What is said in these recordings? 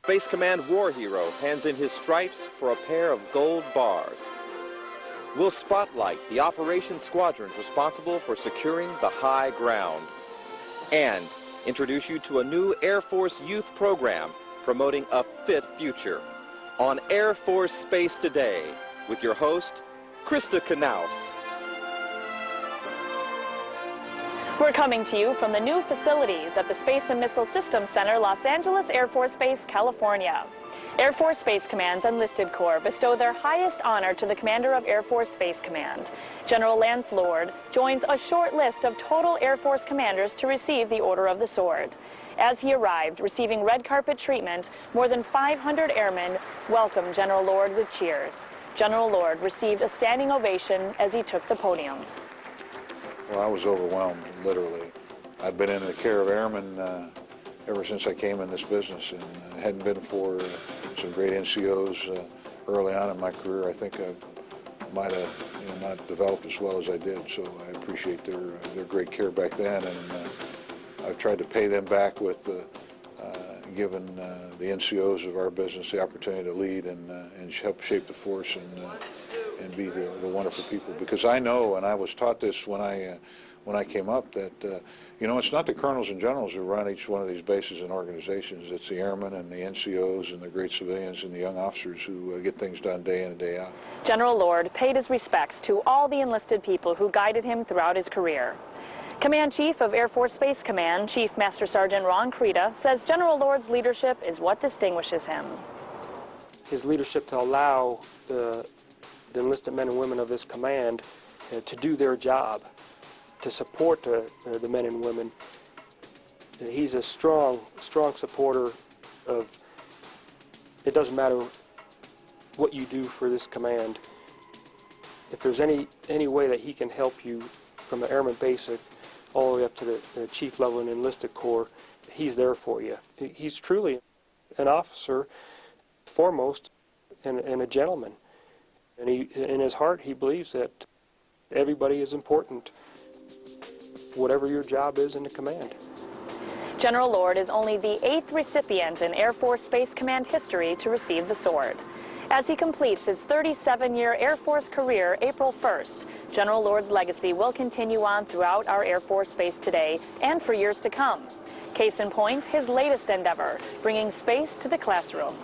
Space Command war hero hands in his stripes for a pair of gold bars. We'll spotlight the operations squadrons responsible for securing the high ground and introduce you to a new Air Force youth program promoting a fit future on Air Force Space Today with your host, Krista Knaus. We're coming to you from the new facilities at the Space and Missile Systems Center, Los Angeles Air Force Base, California. Air Force Space Command's enlisted corps bestow their highest honor to the commander of Air Force Space Command. General Lance Lord joins a short list of total Air Force commanders to receive the Order of the Sword. As he arrived, receiving red carpet treatment, more than 500 airmen welcomed General Lord with cheers. General Lord received a standing ovation as he took the podium. Well, I was overwhelmed, literally. I've been in the care of airmen ever since I came in this business, and it hadn't been for some great NCOs early on in my career, I think I might have not developed as well as I did. So I appreciate their great care back then, and I've tried to pay them back with giving the NCOs of our business the opportunity to lead and help shape the force and be the wonderful people. Because I know, and I was taught this when I came up, that it's not the colonels and generals who run each one of these bases and organizations. It's the airmen and the NCOs and the great civilians and the young officers who get things done day in and day out. General Lord paid his respects to all the enlisted people who guided him throughout his career. Command Chief of Air Force Space Command, Chief Master Sergeant Ron Creda, says General Lord's leadership is what distinguishes him. His leadership to allow the enlisted men and women of this command to do their job, to support the men and women. He's a strong supporter of, it doesn't matter what you do for this command. If there's any way that he can help you from the airman basic all the way up to the chief level and enlisted corps, he's there for you. He's truly an officer, foremost, and a gentleman. And in his heart, he believes that everybody is important, whatever your job is in the command. General Lord is only the 8th recipient in Air Force Space Command history to receive the sword. As he completes his 37-year Air Force career April 1st, General Lord's legacy will continue on throughout our Air Force Space today and for years to come. Case in point, his latest endeavor, bringing space to the classroom.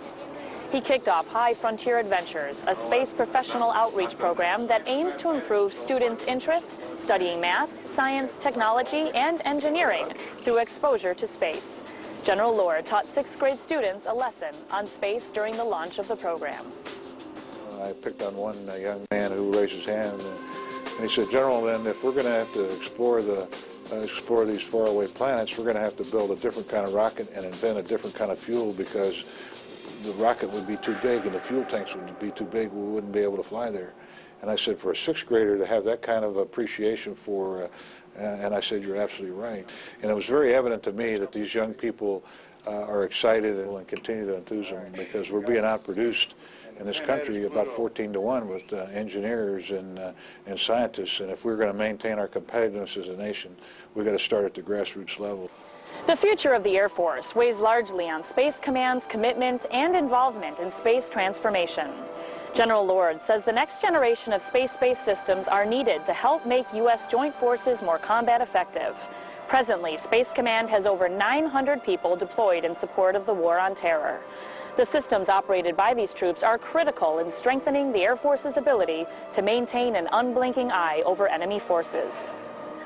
He kicked off High Frontier Adventures, a space professional outreach program that aims to improve students' interests studying math, science, technology, and engineering through exposure to space. General Lord taught 6th grade students a lesson on space during the launch of the program. I picked on one young man who raised his hand, and he said, "General, then if we're going to have to explore these faraway planets, we're going to have to build a different kind of rocket and invent a different kind of fuel, because the rocket would be too big and the fuel tanks would be too big. We wouldn't be able to fly there." And I said, for a 6th grader to have that kind of appreciation for, and I said, "You're absolutely right." And it was very evident to me that these young people are excited and continue to enthuse them, because we're being outproduced in this country about 14-1 with engineers and scientists. And if we're going to maintain our competitiveness as a nation, we've got to start at the grassroots level. The future of the Air Force weighs largely on Space Command's commitment and involvement in space transformation. General Lord says the next generation of space-based systems are needed to help make U.S. joint forces more combat effective. Presently, Space Command has over 900 people deployed in support of the war on terror. The systems operated by these troops are critical in strengthening the Air Force's ability to maintain an unblinking eye over enemy forces.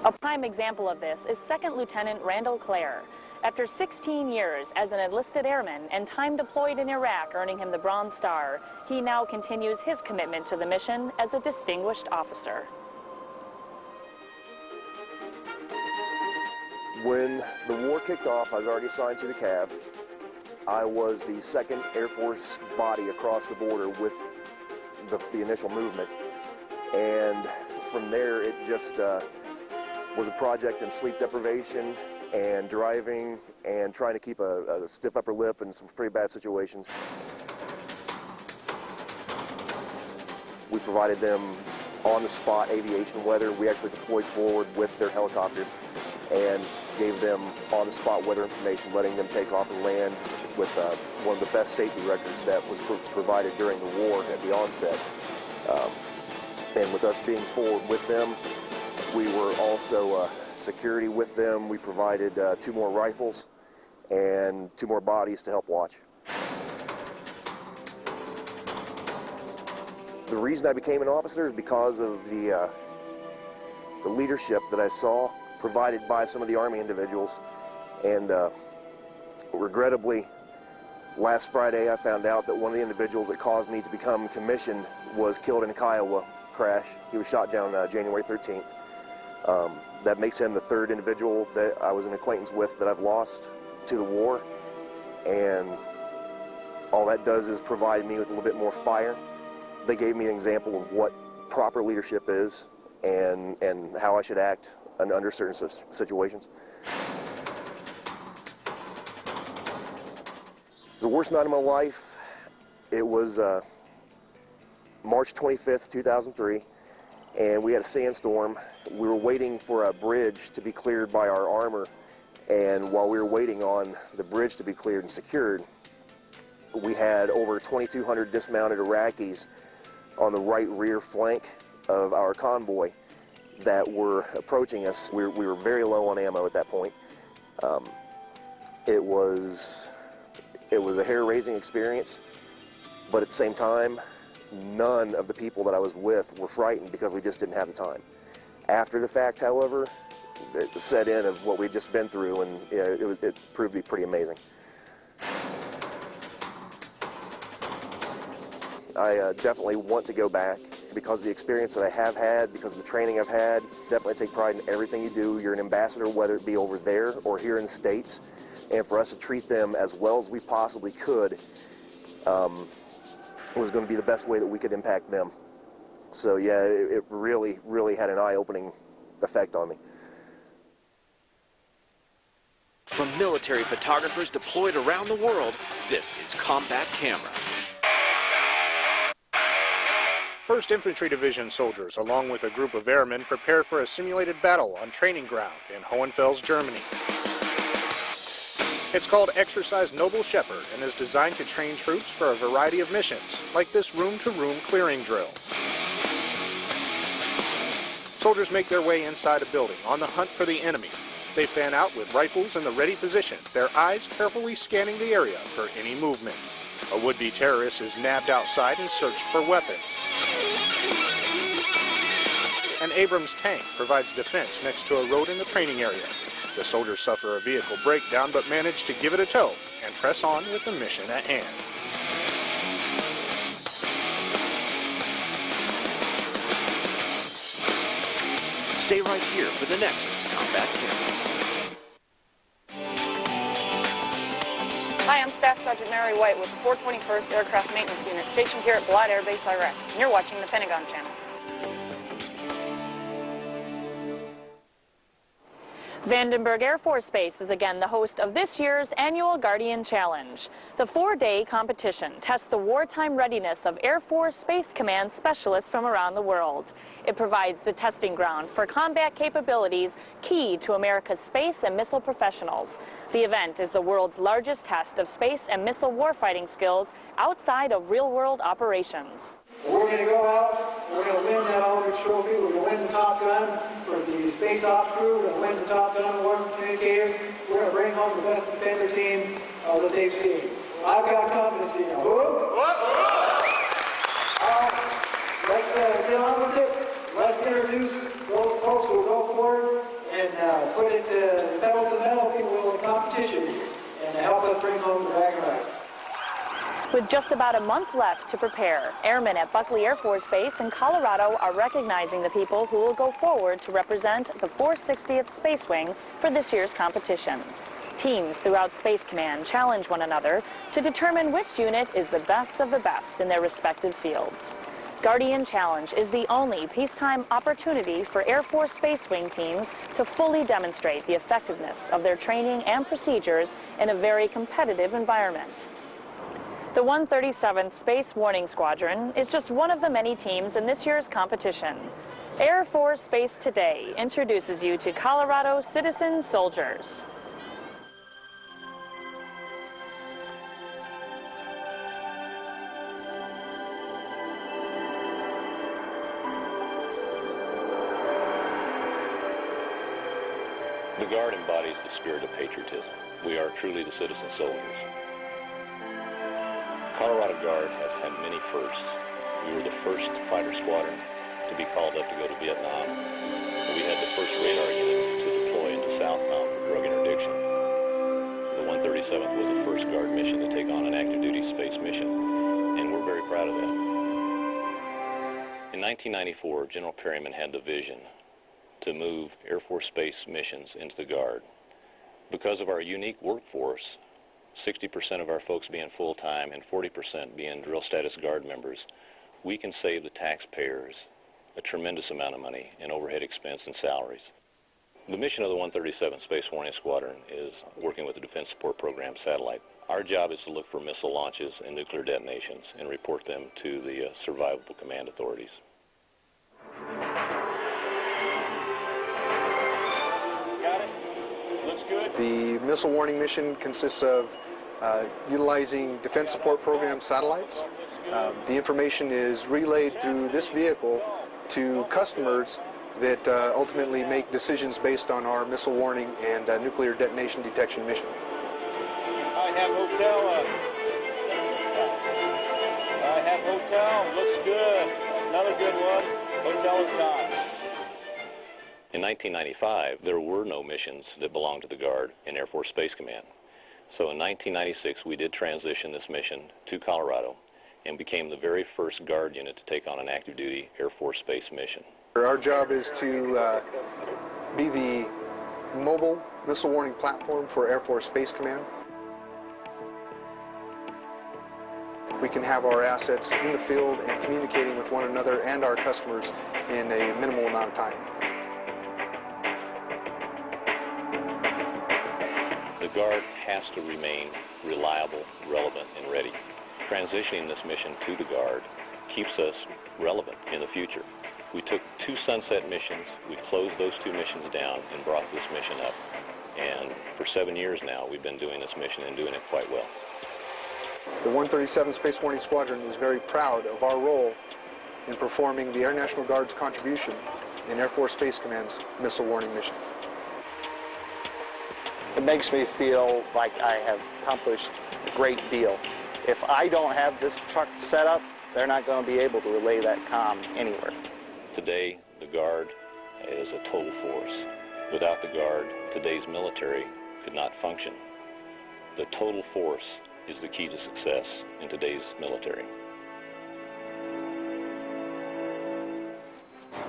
A prime example of this is 2nd Lieutenant Randall Clare. After 16 years as an enlisted airman and time deployed in Iraq earning him the Bronze Star, he now continues his commitment to the mission as a distinguished officer. When the war kicked off, I was already assigned to the CAV. I was the 2nd Air Force body across the border with the initial movement. And from there, it just was a project in sleep deprivation and driving and trying to keep a stiff upper lip in some pretty bad situations. We provided them on-the-spot aviation weather. We actually deployed forward with their helicopters and gave them on-the-spot weather information, letting them take off and land with one of the best safety records that was provided during the war at the onset. And with us being forward with them, we were also security with them. We provided 2 more rifles and 2 more bodies to help watch. The reason I became an officer is because of the leadership that I saw provided by some of the Army individuals. And regrettably, last Friday I found out that one of the individuals that caused me to become commissioned was killed in a Kiowa crash. He was shot down January 13th. That makes him the 3rd individual that I was an acquaintance with that I've lost to the war. And all that does is provide me with a little bit more fire. They gave me an example of what proper leadership is and how I should act under certain situations. The worst night of my life, it was March 25th, 2003, and we had a sandstorm. We were waiting for a bridge to be cleared by our armor, and while we were waiting on the bridge to be cleared and secured, we had over 2,200 dismounted Iraqis on the right rear flank of our convoy that were approaching us. We were very low on ammo at that point. It was a hair-raising experience, but at the same time, none of the people that I was with were frightened because we just didn't have the time. After the fact, however, the set in of what we'd just been through, and it proved to be pretty amazing. I definitely want to go back because of the experience that I have had, because of the training I've had. Definitely take pride in everything you do. You're an ambassador, whether it be over there or here in the States. And for us to treat them as well as we possibly could was going to be the best way that we could impact them. So yeah, it really, really had an eye-opening effect on me. From military photographers deployed around the world, this is Combat Camera. 1st Infantry Division soldiers, along with a group of airmen, prepare for a simulated battle on training ground in Hohenfels, Germany. It's called Exercise Noble Shepherd and is designed to train troops for a variety of missions, like this room-to-room clearing drill. Soldiers make their way inside a building on the hunt for the enemy. They fan out with rifles in the ready position, their eyes carefully scanning the area for any movement. A would-be terrorist is nabbed outside and searched for weapons. An Abrams tank provides defense next to a road in the training area. The soldiers suffer a vehicle breakdown but manage to give it a tow and press on with the mission at hand. Stay right here for the next Combat Camera. Hi, I'm Staff Sergeant Mary White with the 421st Aircraft Maintenance Unit stationed here at Balad Air Base, Iraq. And you're watching the Pentagon Channel. Vandenberg Air Force Base is again the host of this year's annual Guardian Challenge. The 4-day competition tests the wartime readiness of Air Force Space Command specialists from around the world. It provides the testing ground for combat capabilities key to America's space and missile professionals. The event is the world's largest test of space and missile warfighting skills outside of real-world operations. We're going to go out, we're going to win that Aldrich Trophy, we're going to win the Top Gun for the Space Ops crew, we're going to win the Top Gun Award for communicators, we're going to bring home the best defender team that they've seen. I've got confidence in you. Let's get on with it. Let's introduce those folks who will go forward and put it pedal to the metal, if you will, in competition, and help us bring home the bragging rights. With just about a month left to prepare, airmen at Buckley Air Force Base in Colorado are recognizing the people who will go forward to represent the 460th Space Wing for this year's competition. Teams throughout Space Command challenge one another to determine which unit is the best of the best in their respective fields. Guardian Challenge is the only peacetime opportunity for Air Force Space Wing teams to fully demonstrate the effectiveness of their training and procedures in a very competitive environment. The 137th Space Warning Squadron is just one of the many teams in this year's competition. Air Force Space Today introduces you to Colorado citizen soldiers. The Guard embodies the spirit of patriotism. We are truly the citizen soldiers. Colorado Guard has had many firsts. We were the first fighter squadron to be called up to go to Vietnam. We had the first radar unit to deploy into Southcom for drug interdiction. The 137th was the first Guard mission to take on an active duty space mission, and we're very proud of that. In 1994, General Perryman had the vision to move Air Force space missions into the Guard. Because of our unique workforce, 60% of our folks being full-time and 40% being drill status Guard members, we can save the taxpayers a tremendous amount of money in overhead expense and salaries. The mission of the 137th Space Warning Squadron is working with the Defense Support Program satellite. Our job is to look for missile launches and nuclear detonations and report them to the survivable command authorities. The missile warning mission consists of utilizing Defense Support Program satellites. The information is relayed through this vehicle to customers that ultimately make decisions based on our missile warning and nuclear detonation detection mission. I have hotel, looks good. Another good one, hotel is gone. In 1995, there were no missions that belonged to the Guard in Air Force Space Command. So in 1996, we did transition this mission to Colorado and became the very first Guard unit to take on an active duty Air Force space mission. Our job is to be the mobile missile warning platform for Air Force Space Command. We can have our assets in the field and communicating with one another and our customers in a minimal amount of time. The Guard has to remain reliable, relevant, and ready. Transitioning this mission to the Guard keeps us relevant in the future. We took 2 sunset missions, we closed those 2 missions down and brought this mission up. And for 7 years now, we've been doing this mission and doing it quite well. The 137th Space Warning Squadron is very proud of our role in performing the Air National Guard's contribution in Air Force Space Command's missile warning mission. It makes me feel like I have accomplished a great deal. If I don't have this truck set up, they're not going to be able to relay that comm anywhere. Today, the Guard is a total force. Without the Guard, today's military could not function. The total force is the key to success in today's military.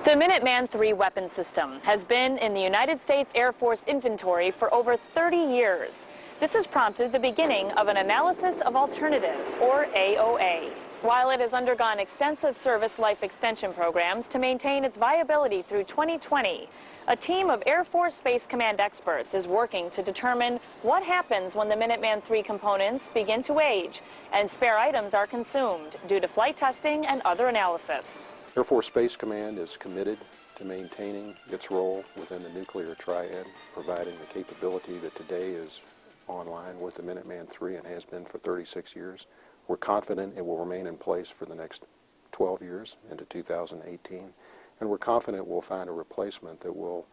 The Minuteman III weapon system has been in the United States Air Force inventory for over 30 years. This has prompted the beginning of an analysis of alternatives, or AOA. While it has undergone extensive service life extension programs to maintain its viability through 2020, a team of Air Force Space Command experts is working to determine what happens when the Minuteman III components begin to age and spare items are consumed due to flight testing and other analysis. Air Force Space Command is committed to maintaining its role within the nuclear triad, providing the capability that today is online with the Minuteman III and has been for 36 years. We're confident it will remain in place for the next 12 years into 2018, and we're confident we'll find a replacement that will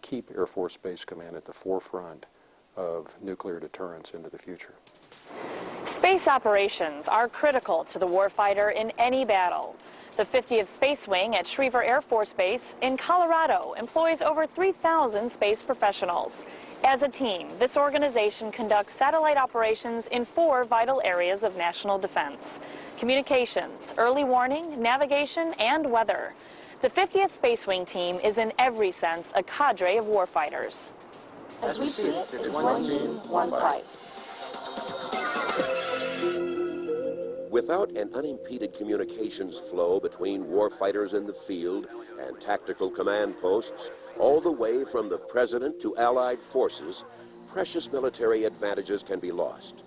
keep Air Force Space Command at the forefront of nuclear deterrence into the future. Space operations are critical to the warfighter in any battle. The 50th Space Wing at Schriever Air Force Base in Colorado employs over 3,000 space professionals. As a team, this organization conducts satellite operations in 4 vital areas of national defense: communications, early warning, navigation, and weather. The 50th Space Wing team is in every sense a cadre of warfighters. As we see it, it's one team, one fight. Without an unimpeded communications flow between warfighters in the field and tactical command posts, all the way from the President to Allied forces, precious military advantages can be lost.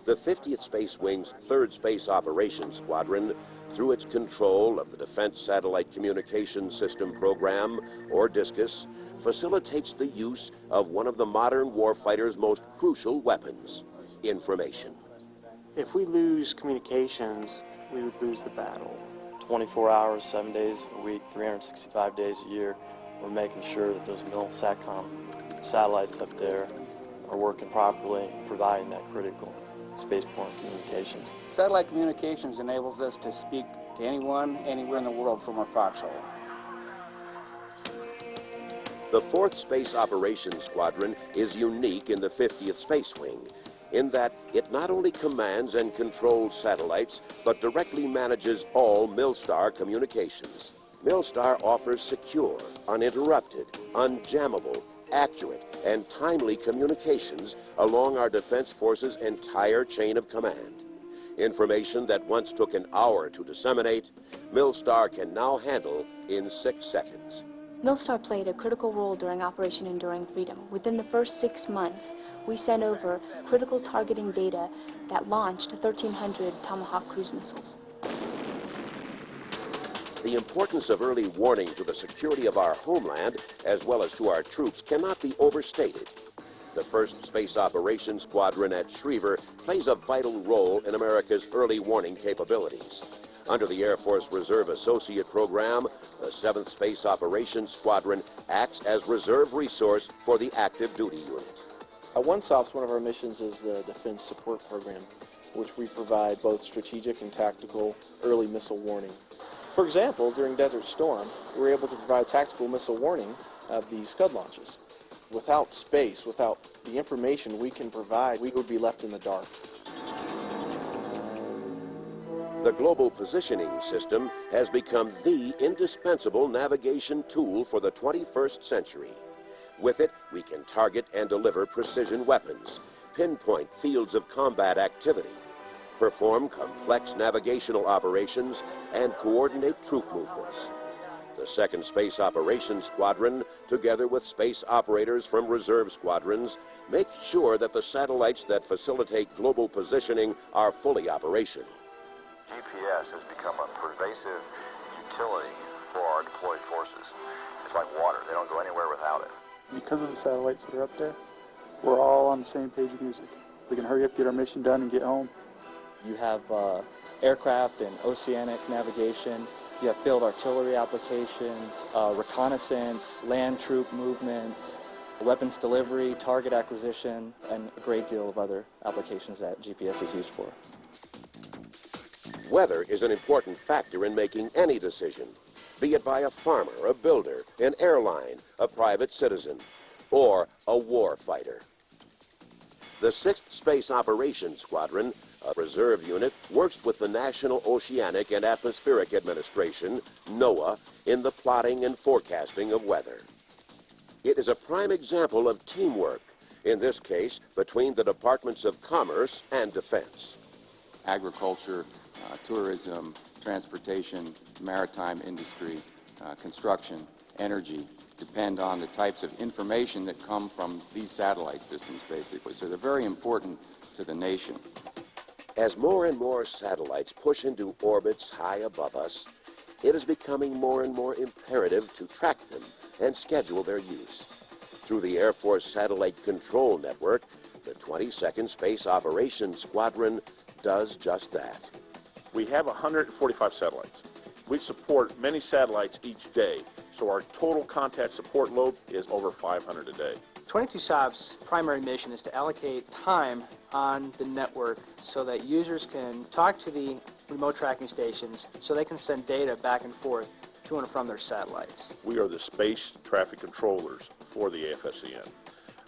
The 50th Space Wing's 3rd Space Operations Squadron, through its control of the Defense Satellite Communications System Program, or DSCS, facilitates the use of one of the modern warfighter's most crucial weapons, information. If we lose communications, we would lose the battle. 24 hours, 7 days a week, 365 days a year, we're making sure that those MilSatcom satellites up there are working properly, providing that critical spaceborne communications. Satellite communications enables us to speak to anyone, anywhere in the world from our foxhole. The 4th Space Operations Squadron is unique in the 50th Space Wing, in that it not only commands and controls satellites, but directly manages all MilStar communications. MilStar offers secure, uninterrupted, unjammable, accurate, and timely communications along our Defense Force's entire chain of command. Information that once took an hour to disseminate, MilStar can now handle in 6 seconds. MilStar played a critical role during Operation Enduring Freedom. Within the first 6 months, we sent over critical targeting data that launched 1,300 Tomahawk cruise missiles. The importance of early warning to the security of our homeland, as well as to our troops, cannot be overstated. The 1st Space Operations Squadron at Schriever plays a vital role in America's early warning capabilities. Under the Air Force Reserve Associate Program, the 7th Space Operations Squadron acts as reserve resource for the active duty unit. OneSOPS, one of our missions, is the Defense Support Program, which we provide both strategic and tactical early missile warning. For example, during Desert Storm, we were able to provide tactical missile warning of the Scud launches. Without space, without the information we can provide, we would be left in the dark. The Global Positioning System has become the indispensable navigation tool for the 21st century. With it, we can target and deliver precision weapons, pinpoint fields of combat activity, perform complex navigational operations, and coordinate troop movements. The 2nd Space Operations Squadron, together with space operators from reserve squadrons, make sure that the satellites that facilitate global positioning are fully operational. GPS has become a pervasive utility for our deployed forces. It's like water. They don't go anywhere without it. Because of the satellites that are up there, we're all on the same page of music. We can hurry up, get our mission done, and get home. You have aircraft and oceanic navigation. You have field artillery applications, reconnaissance, land troop movements, weapons delivery, target acquisition, and a great deal of other applications that GPS is used for. Weather is an important factor in making any decision, be it by a farmer, a builder, an airline, a private citizen, or a war fighter. The 6th Space Operations Squadron, a reserve unit, works with the National Oceanic and Atmospheric Administration, NOAA, in the plotting and forecasting of weather. It is a prime example of teamwork, in this case between the Departments of Commerce and Defense. Agriculture, tourism, transportation, maritime industry, construction, energy depend on the types of information that come from these satellite systems, basically. So they're very important to the nation. As more and more satellites push into orbits high above us, it is becoming more and more imperative to track them and schedule their use. Through the Air Force Satellite Control Network, the 22nd Space Operations Squadron does just that. We have 145 satellites. We support many satellites each day, so our total contact support load is over 500 a day. 22SOP's primary mission is to allocate time on the network so that users can talk to the remote tracking stations so they can send data back and forth to and from their satellites. We are the space traffic controllers for the AFSCN.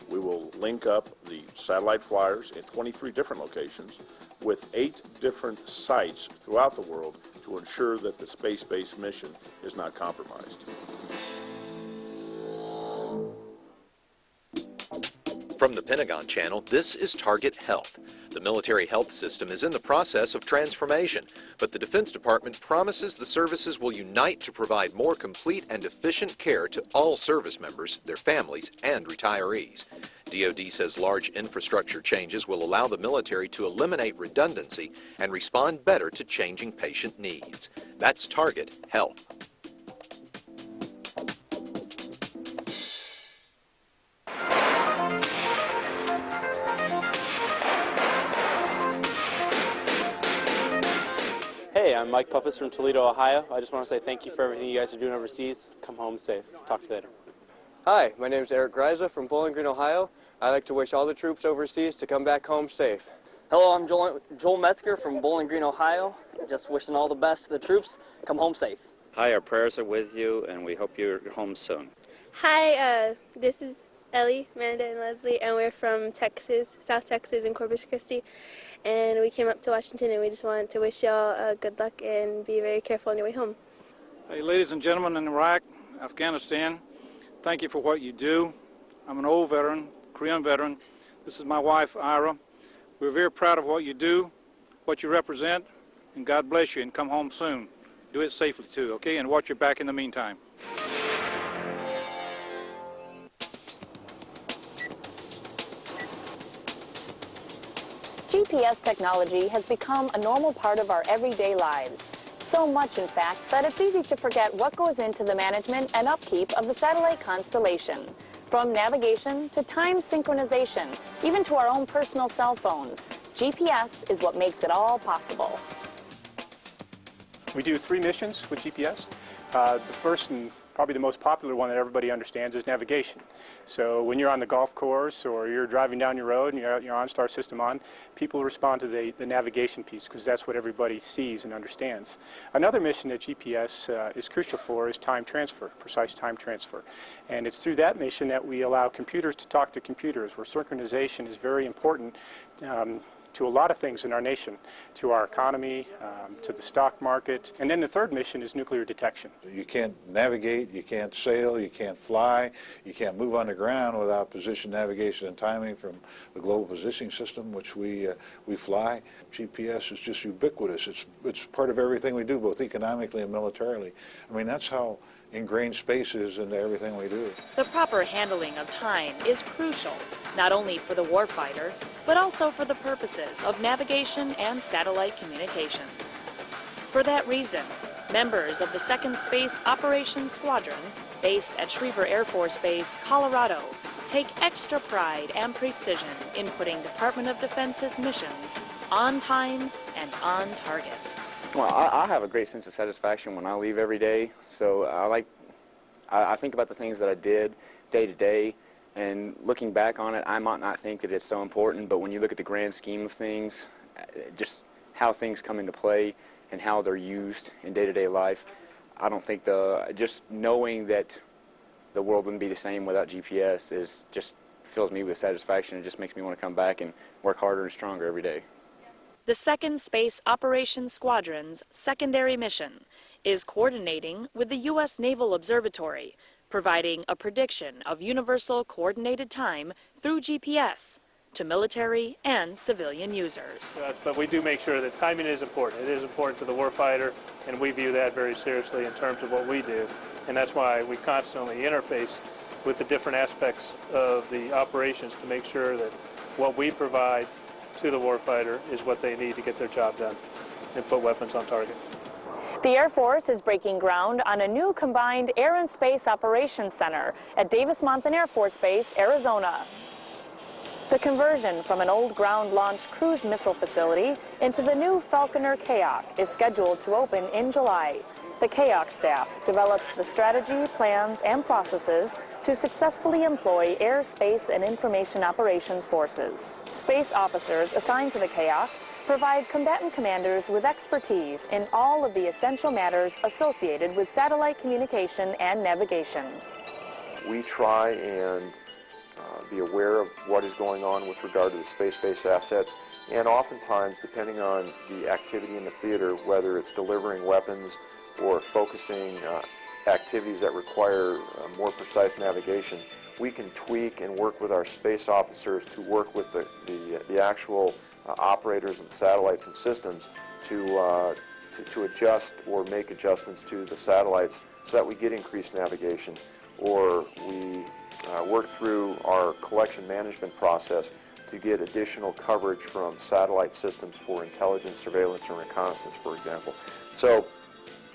We will link up the satellite flyers in 23 different locations with 8 different sites throughout the world to ensure that the space-based mission is not compromised. From the Pentagon Channel, this is Target Health. The military health system is in the process of transformation, but the Defense Department promises the services will unite to provide more complete and efficient care to all service members, their families, and retirees. DoD says large infrastructure changes will allow the military to eliminate redundancy and respond better to changing patient needs. That's Target Health. Hey, I'm Mike Puppis from Toledo, Ohio. I just want to say thank you for everything you guys are doing overseas. Come home safe. Talk to you later. Hi, my name is Eric Greiza from Bowling Green, Ohio. I'd like to wish all the troops overseas to come back home safe. Hello, I'm Joel Metzger from Bowling Green, Ohio. Just wishing all the best to the troops. Come home safe. Hi, our prayers are with you, and we hope you're home soon. Hi, this is Ellie, Amanda, and Leslie, and we're from Texas, South Texas in Corpus Christi. And we came up to Washington, and we just wanted to wish y'all good luck and be very careful on your way home. Hey, ladies and gentlemen in Iraq, Afghanistan, thank you for what you do. I'm an old veteran, Korean veteran. This is my wife, Ira. We're very proud of what you do, what you represent, and God bless you, and come home soon. Do it safely, too, okay? And watch your back in the meantime. GPS technology has become a normal part of our everyday lives. So much, in fact, that it's easy to forget what goes into the management and upkeep of the satellite constellation. From navigation to time synchronization, even to our own personal cell phones, GPS is what makes it all possible. We do 3 missions with GPS. The first and probably the most popular one that everybody understands is navigation. So when you're on the golf course or you're driving down your road and your OnStar system on, people respond to the navigation piece because that's what everybody sees and understands. Another mission that GPS is crucial for is time transfer, precise time transfer. And it's through that mission that we allow computers to talk to computers, where synchronization is very important to a lot of things in our nation, to our economy, to the stock market. And then the third mission is nuclear detection. You can't navigate, you can't sail, you can't fly, you can't move on the ground without position, navigation, and timing from the global positioning system, which we fly. GPS is just ubiquitous. It's part of everything we do, both economically and militarily. I mean, that's how ingrained space is into everything we do. The proper handling of time is crucial, not only for the warfighter, but also for the purposes of navigation and satellite communications. For that reason, members of the 2nd Space Operations Squadron, based at Schriever Air Force Base, Colorado, take extra pride and precision in putting Department of Defense's missions on time and on target. Well, I have a great sense of satisfaction when I leave every day, so I think about the things that I did day to day, and looking back on it, I might not think that it's so important, but when you look at the grand scheme of things, just how things come into play and how they're used in day-to-day life, I don't think just knowing that the world wouldn't be the same without GPS just fills me with satisfaction. It just makes me want to come back and work harder and stronger every day. The 2nd Space Operations Squadron's secondary mission is coordinating with the U.S. Naval Observatory, providing a prediction of universal coordinated time through GPS to military and civilian users. But we do make sure that timing is important. It is important to the warfighter, and we view that very seriously in terms of what we do. And that's why we constantly interface with the different aspects of the operations to make sure that what we provide to the warfighter is what they need to get their job done and put weapons on target. The Air Force is breaking ground on a new combined Air and Space Operations Center at Davis-Monthan Air Force Base, Arizona. The conversion from an old ground-launched cruise missile facility into the new Falconer KAOC is scheduled to open in July. The KAOC staff develops the strategy, plans, and processes to successfully employ air, space, and information operations forces. Space officers assigned to the KAOC provide combatant commanders with expertise in all of the essential matters associated with satellite communication and navigation. We try and be aware of what is going on with regard to the space-based assets, and oftentimes, depending on the activity in the theater, whether it's delivering weapons or focusing activities that require more precise navigation, we can tweak and work with our space officers to work with the actual operators of the satellites and systems to adjust or make adjustments to the satellites so that we get increased navigation, or we work through our collection management process to get additional coverage from satellite systems for intelligence, surveillance, and reconnaissance, for example. So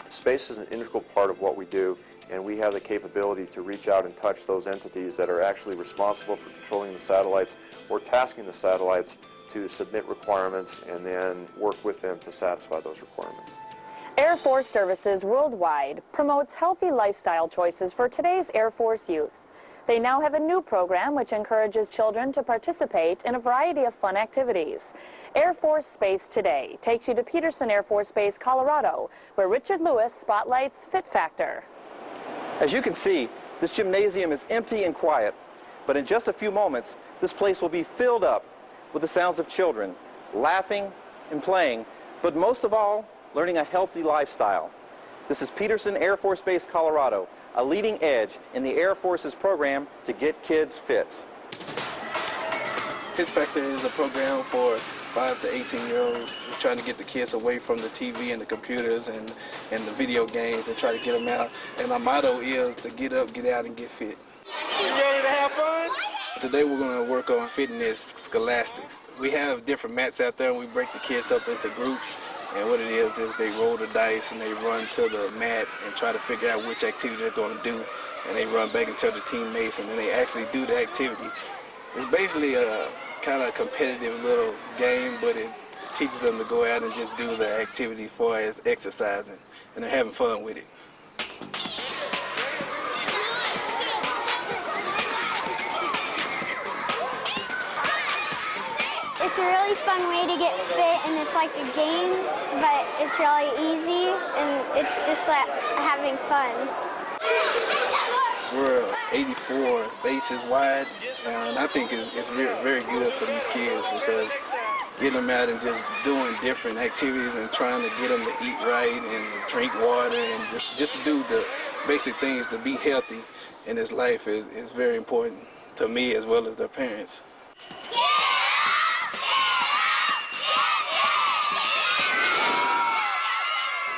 space is an integral part of what we do, and we have the capability to reach out and touch those entities that are actually responsible for controlling the satellites or tasking the satellites to submit requirements and then work with them to satisfy those requirements. Air Force Services Worldwide promotes healthy lifestyle choices for today's Air Force youth. They now have a new program which encourages children to participate in a variety of fun activities. Air Force Space Today takes you to Peterson Air Force Base, Colorado, where Richard Lewis spotlights Fit Factor. As you can see, this gymnasium is empty and quiet, but in just a few moments, this place will be filled up with the sounds of children laughing and playing, but most of all, learning a healthy lifestyle. This is Peterson Air Force Base, Colorado, a leading edge in the Air Force's program to get kids fit. Fit Factor is a program for 5 to 18-year-olds. We're trying to get the kids away from the TV and the computers and the video games and try to get them out. And our motto is to get up, get out, and get fit. You ready to have fun? Today we're going to work on fitness scholastics. We have different mats out there and we break the kids up into groups. And what it is they roll the dice and they run to the mat and try to figure out which activity they're going to do. And they run back and tell their teammates and then they actually do the activity. It's basically a kind of competitive little game, but it teaches them to go out and just do the activity as far as exercising. And they're having fun with it. It's a really fun way to get fit, and it's like a game, but it's really easy, and it's just like having fun. We're 84 bases wide, and I think it's very good for these kids because getting them out and just doing different activities and trying to get them to eat right and drink water and just to do the basic things to be healthy in this life is very important to me as well as their parents.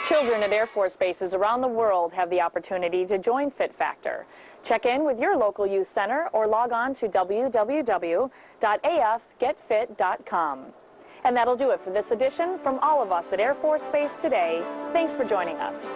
Children at Air Force bases around the world have the opportunity to join Fit Factor. Check in with your local youth center or log on to www.afgetfit.com. And that'll do it for this edition. From all of us at Air Force Space Today, thanks for joining us.